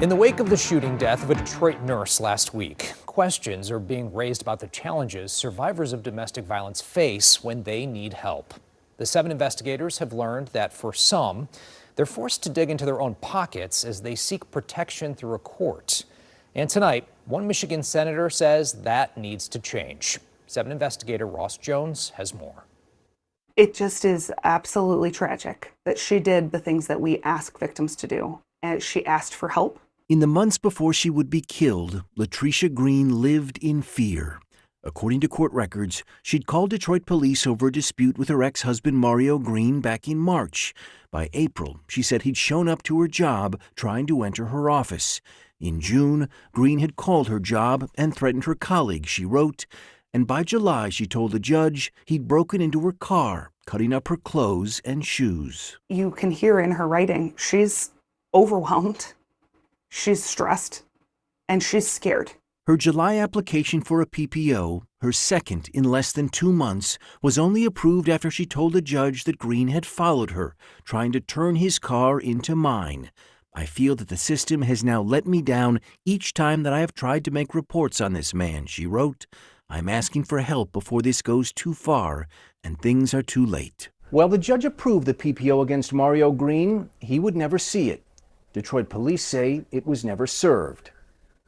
In the wake of the shooting death of a Detroit nurse last week, questions are being raised about the challenges survivors of domestic violence face when they need help. The 7 investigators have learned that for some, they're forced to dig into their own pockets as they seek protection through a court. And tonight, one Michigan senator says that needs to change. 7 investigator Ross Jones has more. It just is absolutely tragic that she did the things that we ask victims to do. And she asked for help. In the months before she would be killed, Latricia Green lived in fear. According to court records, she'd called Detroit police over a dispute with her ex-husband Mario Green back in March. By April, she said he'd shown up to her job trying to enter her office. In June, Green had called her job and threatened her colleague, she wrote. And by July, she told the judge he'd broken into her car, cutting up her clothes and shoes. You can hear in her writing, she's overwhelmed. She's stressed, and she's scared. Her July application for a PPO, her second in less than 2 months, was only approved after she told the judge that Green had followed her, trying to turn his car into mine. I feel that the system has now let me down each time that I have tried to make reports on this man, she wrote. I'm asking for help before this goes too far and things are too late. Well, the judge approved the PPO against Mario Green. He would never see it. Detroit police say it was never served.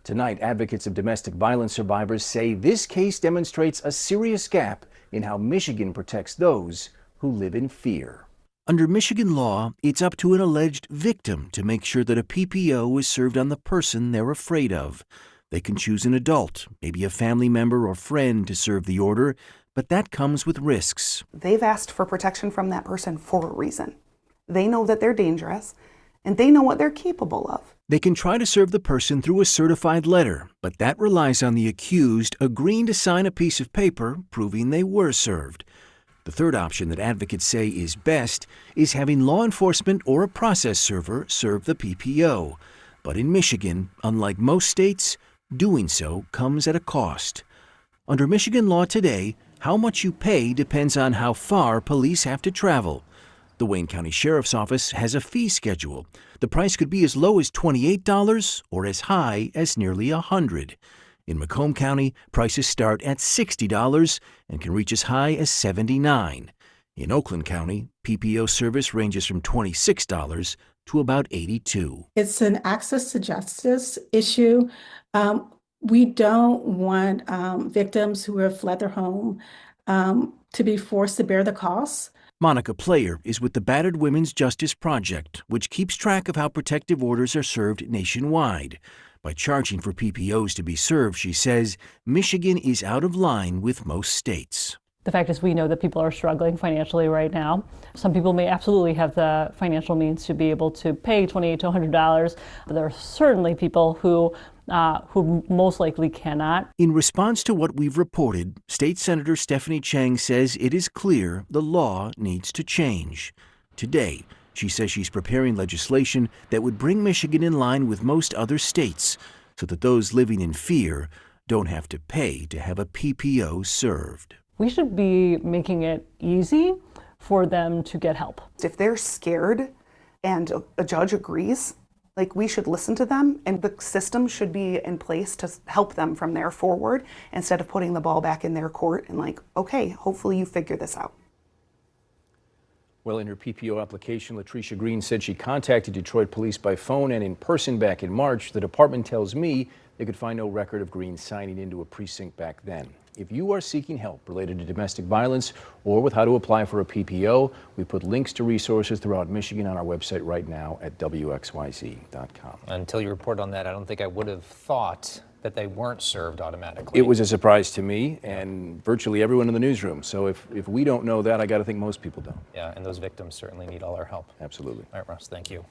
Tonight, advocates of domestic violence survivors say this case demonstrates a serious gap in how Michigan protects those who live in fear. Under Michigan law, it's up to an alleged victim to make sure that a PPO is served on the person they're afraid of. They can choose an adult, maybe a family member or friend, to serve the order, but that comes with risks. They've asked for protection from that person for a reason. They know that they're dangerous, and they know what they're capable of. They can try to serve the person through a certified letter, but that relies on the accused agreeing to sign a piece of paper proving they were served. The third option that advocates say is best is having law enforcement or a process server serve the PPO. But in Michigan, unlike most states, doing so comes at a cost. Under Michigan law today, how much you pay depends on how far police have to travel. The Wayne County Sheriff's Office has a fee schedule. The price could be as low as $28 or as high as nearly $100. In Macomb County, prices start at $60 and can reach as high as $79. In Oakland County, PPO service ranges from $26 to about $82. It's an access to justice issue. We don't want victims who have fled their home to be forced to bear the costs. Monica Player is with the Battered Women's Justice Project, which keeps track of how protective orders are served nationwide. By charging for PPOs to be served, she says, Michigan is out of line with most states. The fact is we know that people are struggling financially right now. Some people may absolutely have the financial means to be able to pay $28 to $100, but there are certainly people who most likely cannot. In response to what we've reported, State Senator Stephanie Chang says it is clear the law needs to change. Today, she says she's preparing legislation that would bring Michigan in line with most other states so that those living in fear don't have to pay to have a PPO served. We should be making it easy for them to get help. If they're scared and a judge agrees, we should listen to them, and the system should be in place to help them from there forward instead of putting the ball back in their court and okay, hopefully you figure this out. Well, in her PPO application, Latricia Green said she contacted Detroit police by phone and in person back in March. The department tells me they could find no record of Green signing into a precinct back then. If you are seeking help related to domestic violence or with how to apply for a PPO, we put links to resources throughout Michigan on our website right now at WXYZ.com. Until you report on that, I don't think I would have thought that they weren't served automatically. It was a surprise to me and virtually everyone in the newsroom. So if we don't know that, I got to think most people don't. Yeah, and those victims certainly need all our help. Absolutely. All right, Russ, thank you.